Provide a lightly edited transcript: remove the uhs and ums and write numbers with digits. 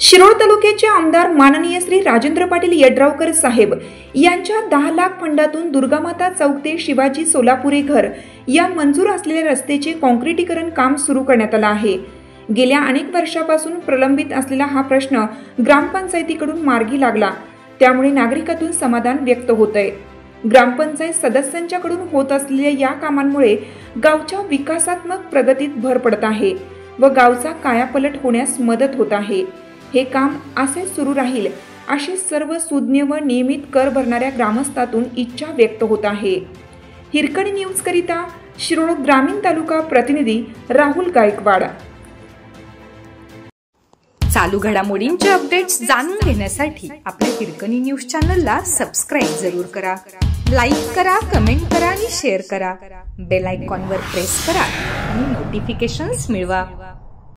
शिरोळ तालुक्याचे आमदार माननीय श्री राजेंद्र पाटील यड्रावकर साहेब यांच्या 10 लाख फंडातून दुर्गामाता चौक ते शिवाजी सोलापुरे घर या मंजूर असलेल्या रस्त्याचे काँक्रिटीकरण काम सुरू करण्यात आले आहे। गेल्या अनेक वर्षापासून प्रलंबित असलेला हा प्रश्न ग्रामपंचायतीकडून मार्गी लागला, त्यामुळे नागरिकातून समाधान व्यक्त होत आहे। ग्रामपंचायत सदस्यांच्याकडून होत असलेल्या या कामांमुळे गावच्या विकासात्मक प्रगतीत भर पडत आहे व गावचा कायापालट होण्यास मदत होत आहे। हे काम असे सुरू राहील अशी सर्व सुज्ञ व नियमित कर भरणाऱ्या ग्रामस्थातून इच्छा व्यक्त होत आहे। हिरकणी न्यूज करिता शिरोळ ग्रामीण तालुका प्रतिनिधी राहुल गायकवाड। चालू घडामोडींचे अपडेट्स जाणून घेण्यासाठी आपल्या हिरकणी न्यूज चॅनलला सबस्क्राइब जरूर करा, लाईक करा, कमेंट करा आणि शेअर करा। बेल आयकॉनवर प्रेस करा आणि नोटिफिकेशन्स मिळवा।